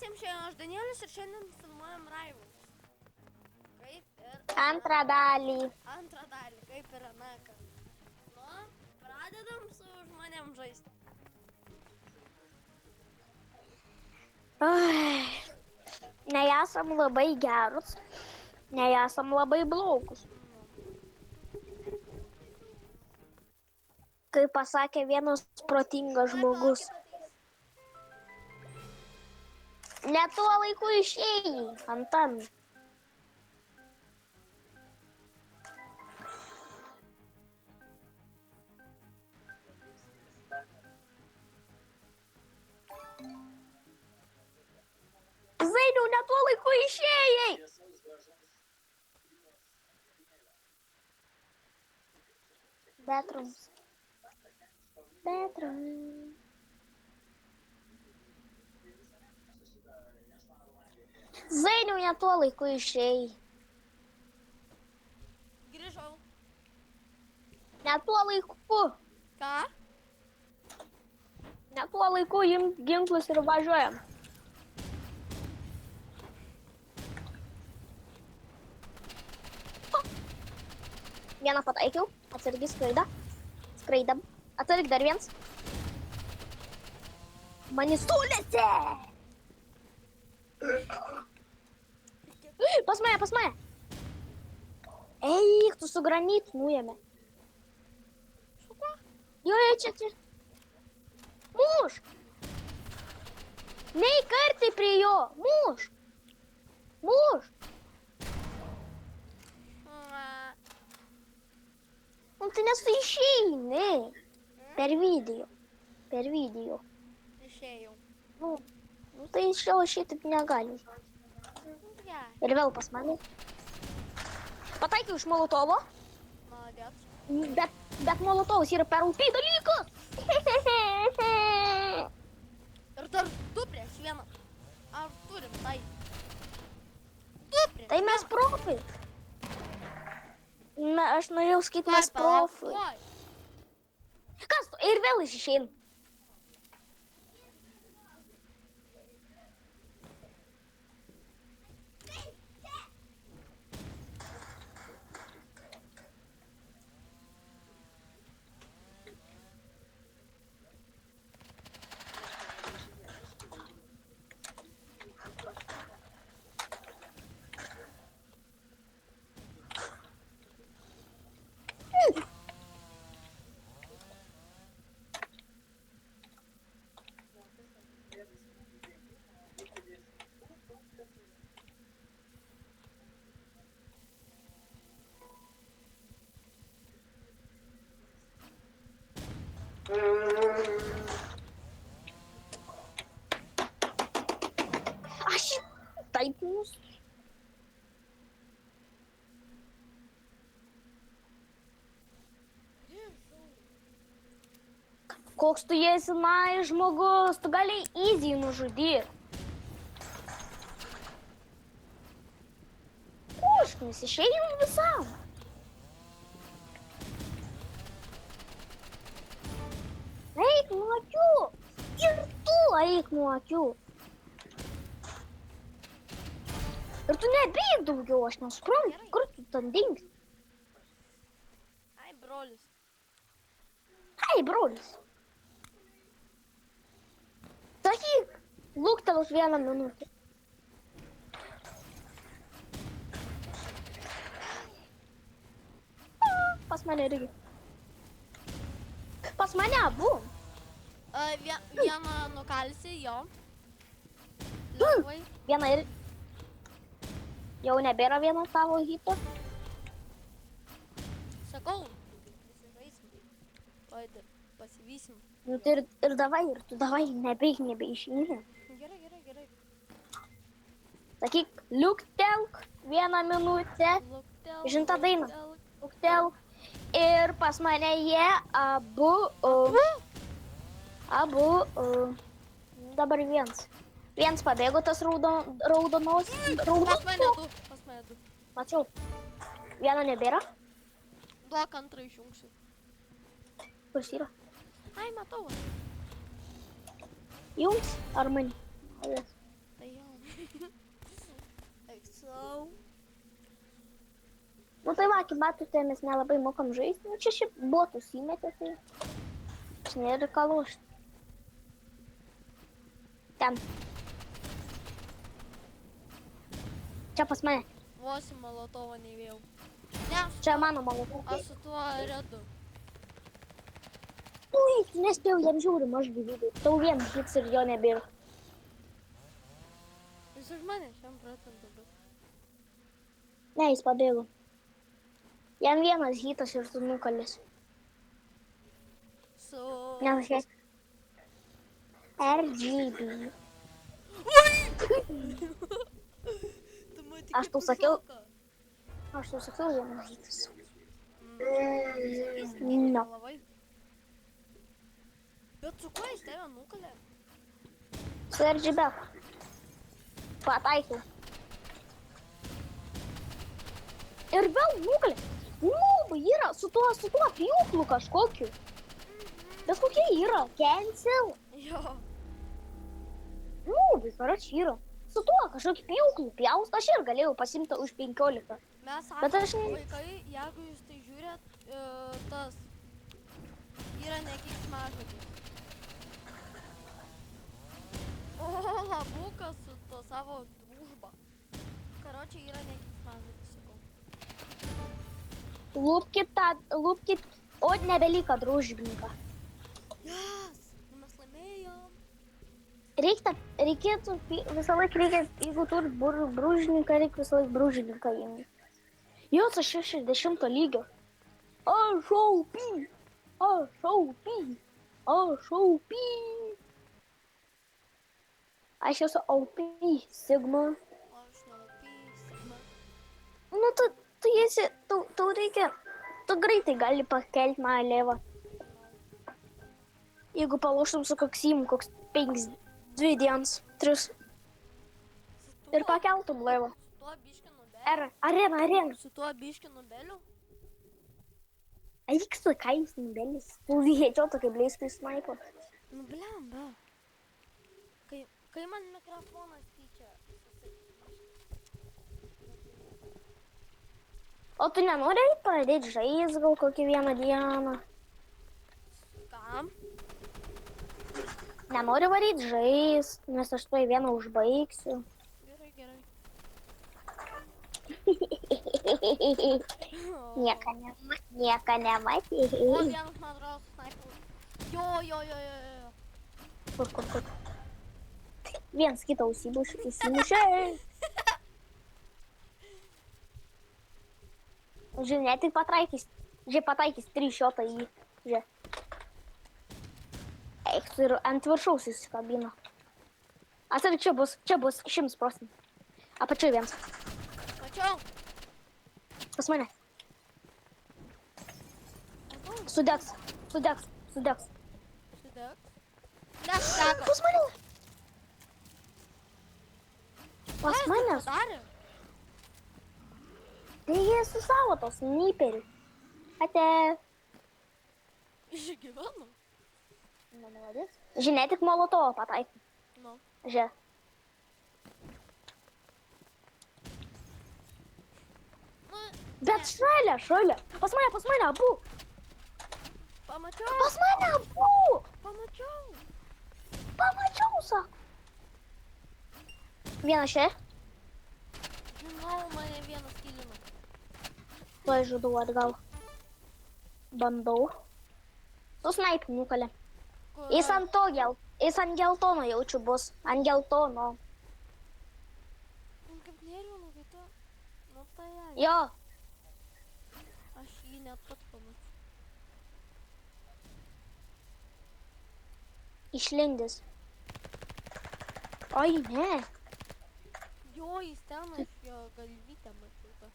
visiems šiandien aš Danielis ir šiandien filmuojam Raivus. Kaip ir... Antrą dalį. Antrą dalį, kaip ir anakar. Nu, pradedam su žmonėm žaisti. Nesam labai gerus, nesam labai blogus. Kaip pasakė vienas protingas žmogus. Ne tuo laiku išėjai, Antanai. Zainiau, ne tuo laiku išėjai. Betrums. Zainiau, ne tuo laiku išėjai. Grįžau. Ne tuo laiku. Ką? Ne tuo laiku imt ginklus ir važiuojam. Vieną pataikiau, atsargiai skraidam. Atsargiai dar vienas. Mani sulėtė! Pas mane. Eik, tu su granitu nuėmė. Su kuo? Jo, čia. Muš! Neik arti prie jo, muš! Nu, tai nesu išeini. Per video. Išėjau. Nu tai iš jo šitaip negali. Gerai. Ir vėl pas mane. Pataikiau iš molotovo. Молодец. Bet molotovas yra per upį dalykas. Ir dar du prieš vieną. Ar turim tai? Du prieš Tai mes profai. Aš norėjau sakyti, mes profai. Kas tu? Ir vėl išeinu. Aš taip mūsų. Koks tu esi žmogus, tu gali easy nužudyti. Kušknis, išėjim visam. Eik nuo akių. Ir tu eik nuo akių. Ir tu nebėg daugiau, aš nesuprantu, kur tu ten dingsi. Ai, brolis. Brolis. Sakyk, luktelus vieną minutę. Pas mane irgi. Pas mane abu. Vieną nukalsi, jo. Lengvai. Viena ir... Jau nebėra vieno tavo hito. Sakau, žaisim. Pasivysim. Nu tai ir davai, nebeišeini. Gerai. Sakyk, liuktelk vieną minutę. Žinta daina. Liuktelk. Ir pas mane jie abu... Dabar viens. Viens pabėgo tas raudonos. Pas mane du. Mačiau. Vieno nebėra. Duok antrą išjungsiu. Kur yra? Ai, matau. Jums ar man? Tai jo. Au. Nu tai va, kaip matote, mes nelabai mokam žaisti. Nu čia šiaip botus įmetė, tai čia nėra ką lošti. Ten. Čia pas mane. Vos į molotovą neįvėjau. Ne, Čia mano malotovas. aš su tuo redu. Ui, nespėjau jam žiūrim, aš gyvybė. Tau vienas hits ir jo nebėra. Jis už mane 100% bus. Ne, jis pabėgo. Jam vienas hitas ir tu nukalės. Su... Nesakai. RGB. Tu matai, Aš kaip tau sakiau. užšoka. Aš tau sakiau vienas hitas. Sakysi, No. labai. Bet su kuo jis tave nukalė? Su RGB. Pataikiau. Ir vėl nukalė. Nubai yra su tuo pjūklu kažkokiu. Bet kokie yra? Cancel. Jo. Nubai, karoči yra. Su tuo kažkokį pjūklų pjaust, aš ir galėjau pasimti už 15. Mes Bet sakome, aš ne- vaikai, jeigu jūs tai žiūrėt, tas yra nekeiksmažodis. O, labukas su to savo družba. Karočiai yra nekeiksmažodis, sakau. Lūpkit, o nebelieka družbininką. Yes! Mes laimėjom. Reikėtų, visą laiką reikia, jeigu turi brūžininką, reikia visą laiką brūžininką imti. Jos aš 60 lygio. Aš OP. Aš esu OP, Sigma. Aš neupysime. Nu, tu esi, tau reikia, tu greitai gali pakelti mano levą. Jeigu paloštum su koksimu, koks 5, 2 dienas, 3 ir pakeltum levą. Su tuo biški nubeliu. Arena. Su tuo biški nubeliu. Eik su kais nubelis. Tu vėdžio tokia bleiskai snaipo. Nu, blemba. Kai man mikrofonas tyčia. O tu nenori eit pradėti žaisti gal kokį vieną dieną? Kam? Nenori varyti žaisti, nes aš tuoj vieną užbaigsiu. Gerai. Nieka nematė. O, vienas man atrodo snaiperis. Jo. Kur. Viens kitą įsimušė. Žiūrėk, tik pataikys 3 šotą į. Žiūrėk. Eik, tu ir ant viršaus įsikabino. Atsargi, čia bus 100%. Apačioj vienas. Mačiau. Pas mane. Matau. Sudegs. Sudeg. Neseka. Pas mane. Pas mane. Darė. Tai jie su savo tos sniperiu. Ate. Išgyvenu. Žiūrėk, tik molotovą pataikė. Nu. Žiūrėk. Bet šalia. Pas mane abu. Pamačiau. Pas mane abu. Pamačiau, sako. Vienas čia. Žinau, mane vienas kilino. Tuoj žudau atgal. Bandau. Su snaipu nukalė. Jis ant geltono jaučiu bus. Ant geltono. Kaip nervinu, kai tu. Nu tai ja. Jo. Aš jį net pats pamačiau. Išlindęs. Oi, ne. Jo, jis ten aš jo galvytę mačiau. tą.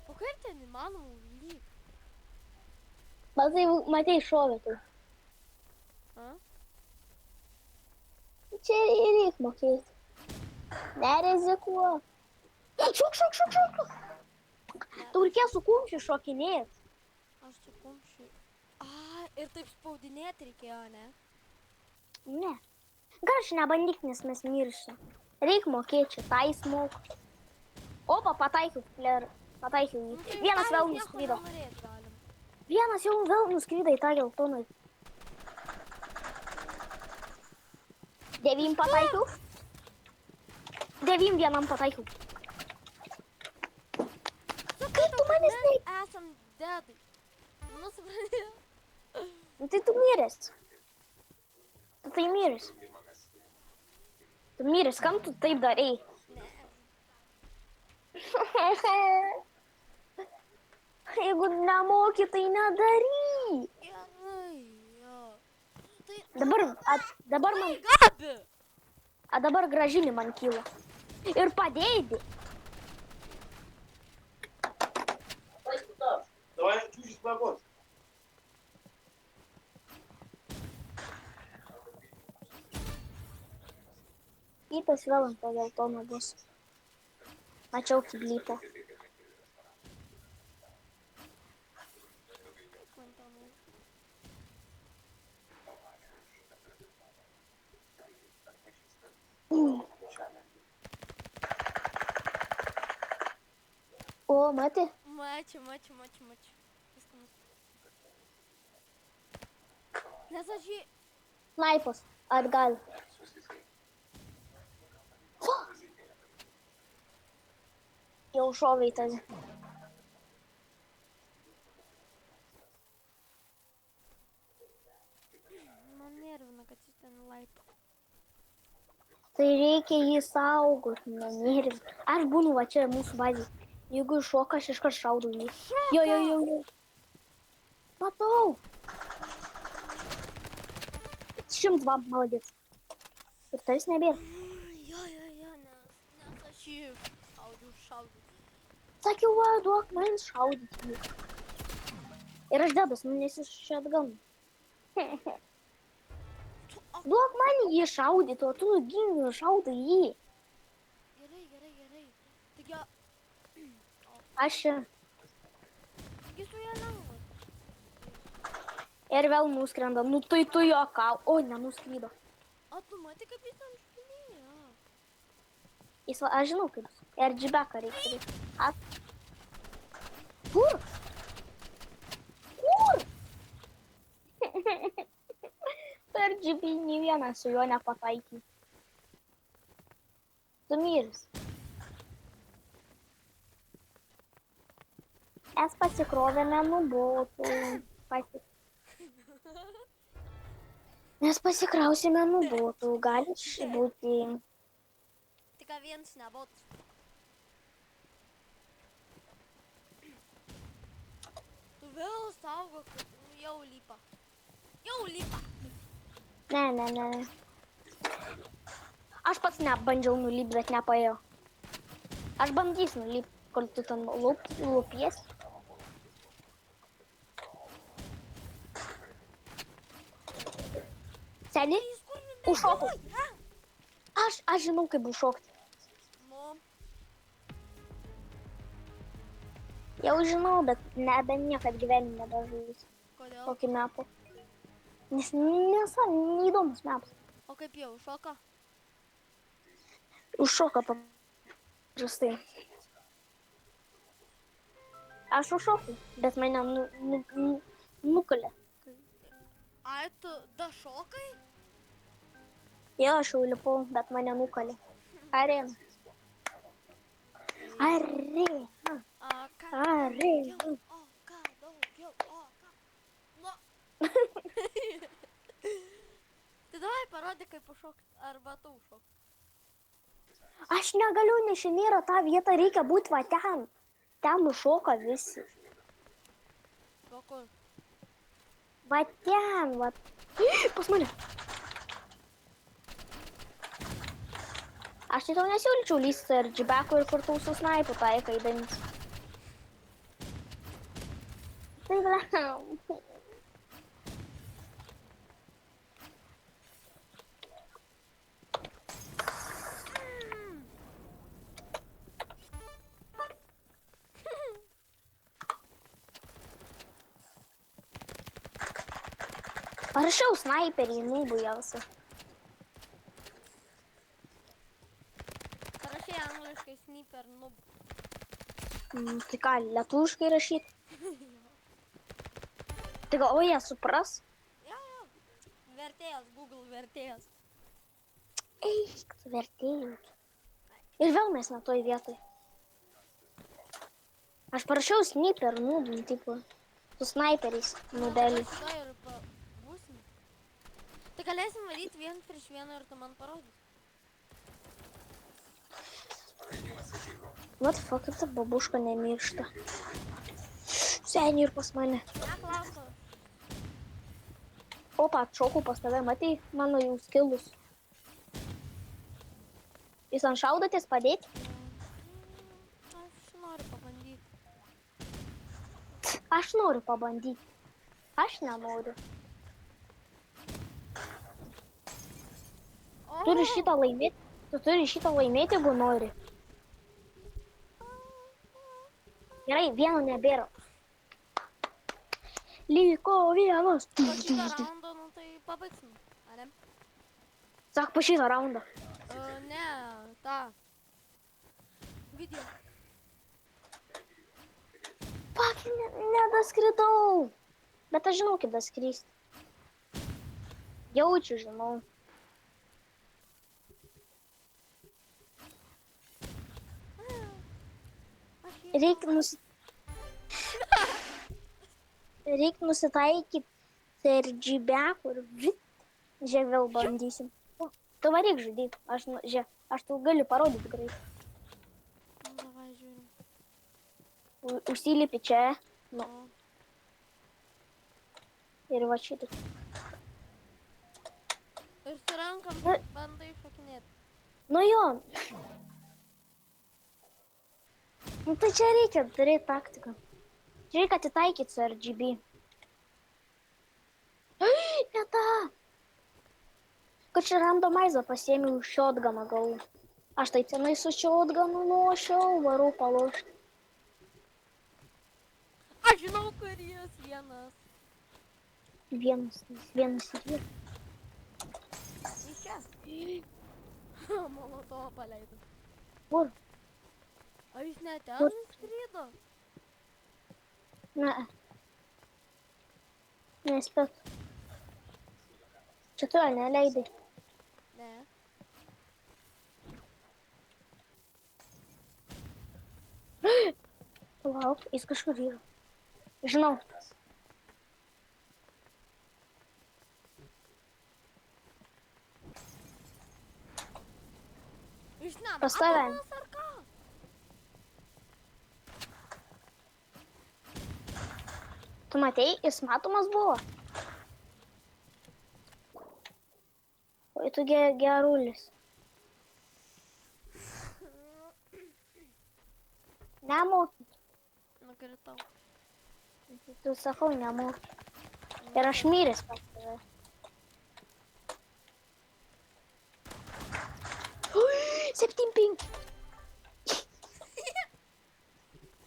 O kaip ten įmanoma užlygti? Matei šovė tu. A? Čia ir reikia mokėti. Nerizikuok. Šok. Tau reikės su kumščiu šokinėti. Aš su kumščiu. A, ir taip spaudinėti reikėjo, ne? Ne. Gal aš nebandyk, nes mes miršim. Reik mokėti čia, tai smok. Opa, pataikiau, fler. Pataikiau Nu, jį. tai Vienas tarės vėl nieko nuskrydo. nenorėt galim. Vienas jau vėl nuskrydo į tą geltoną. 9 pataikiau. 9 vienam pataikiau. Supratau, tu kad manęs mes esam dedai. Nu, supratau. Nu tai tu miręs. Tu tai miręs. Tu miręs, kam tu taip darei? Ne. Jeigu nemoki, tai nedaryk. Gerai, jo. Tai... Dabar man... Ai, Gabi! Dabar gražinį man kyla. Ir padėdi. Давай чуть-чуть погодь. Kitas vėl ant to geltono bus. Mačiau kiblytę. O, matė? Mačiau. Viską Nes aš jį... Snaipas. Atgal. Jau šovė į tave. Man nervina, kad jis ten laipo. Tai reikia jį saugot, nervin. Aš būnu va čia mūsų bazė. Jeigu iššoka, aš iškart šaudau jį. Jo. Matau. 102, молодец. Ir tavęs nebėra. Jo, nes aš jį šaudžiau. Sakiau, va, duok man šaudyti jį. Ir aš dedas, nu nes iš čia atgaunu. Duok man jį šaudyti, o tu gingiu šaudai jį. Gerai. Taigi... Aš čia. Taigi su ją lengva. Ir vėl nuskrenda. Nu tai tu juokau. O, nenuskrydo. O tu matai, kaip jis ten špilėjo? Jis va, aš žinau kaip. Ir džibeką reikia. Kur? Per džibį nei vienas su juo nepataikė. Tu miris. Mes pasikrovėme nubotų. Mes pasikrausime nubotų. Gali būti... Tik vienas nebotas. Tu vėl saugo, kad jau lipa. Ne. Aš pats nebandžiau nulipt, bet nepaėjo. Aš bandysiu nulipt, kol tu ten lupies. Seni? Užšokau. Aš žinau, kaip užšokti. Nu, Jau žinau, bet niekad gyvenime nebežaisiu. kodėl? Kokį mepą. Nes neįdomus mepas. O kaip jau šoka? Užšoka paprastai. Aš užšokau, bet mane nukalė. Ai, tu dašokai? Jo, aš jau lipau, bet mane nukalė. Arena. A, ką Arena. daugiau? O, ką daugiau? O, ką? Nu. Tai davai parodė, kaip užšokti. Arba tu užšok. Aš negaliu, nes šiandien yra ta vieta, reikia būti va ten. Ten užšoka visi. O kur? Va ten, va. Pas mane. Aš tai tau nesiūlyčiau lysti ir džibeko ir kartu su snaipu taikai dantis. Tai blem. Parašiau snaiperį, nubų jausi. Tai ką, lietuviškai rašyti? Tai gal, o jie supras? Jo. Vertėjas, Google vertėjas. Eik, tu vertėjai. Ir vėl mes ne toj vietoj. Aš parašiau sniper, tipo, su snaiperiais, nudelį. Šitoj ir būsim. Tai galėsim varyti 1 prieš 1 ir tu man parodys. What the fuck, kaip ta babuška nemiršta. Seniai ir pas mane. Neklauso. Opa, atšokau pas tave, matai, mano jau skilus. Jūs ant šaudatės padėti? Aš noriu pabandyti. Aš noriu pabandyti. Aš nenoriu. Turi šitą laimėti. Tu turi šitą laimėti, jeigu nori. Gerai, vieno nebėra. Liko vienas. Po šitą raundą, nu tai pabaigsim. Ar ne? Sak, po šitą raundą. Ne, tą. Video. Fuck, nedaskridau. Bet aš žinau, kaip daskristi. Jaučiu, žinau. Reik nusitaikyti CRGB, kur žiūrėk vėl bandysim. Tu varyk žudyti, aš tau galiu parodyti greit. Nu, davai žiūrim. Užsilipi čia, nu, ir va šitą. Ir su rankam bandai šokinėti. Nu jo. Nu tai čia reikia turėti taktiką. Čia reikia atitaikyti su RGB. Ne ta. Kad čia randomizą pasiėmiau shotguną galų. Aš taip senai su shotgunu lošiau, varau palošti. Aš žinau, kur jis vienas. Vienas ir jis. Iš čia. Molotovą paleido. Kur? O jis ne ten skrido? Ne. Nespėt. Čia tu jo neleidai. Ne. Lauk, jis kažkur yra. Žinau. Iš namo. Pas tave. Atomas ar ką? Tu matei, jis matomas buvo. Oi, tu gerulis. Nemoki. Nukritau. Tu sakau, nemoki. Ir aš miręs pas tave. Ui, 7-5.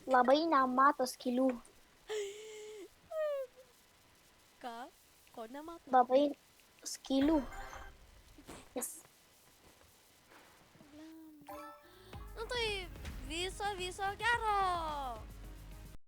Labai nemato skylių. Ką? Ko nematai? Labai skylių. Yes. Nu tai viso gero.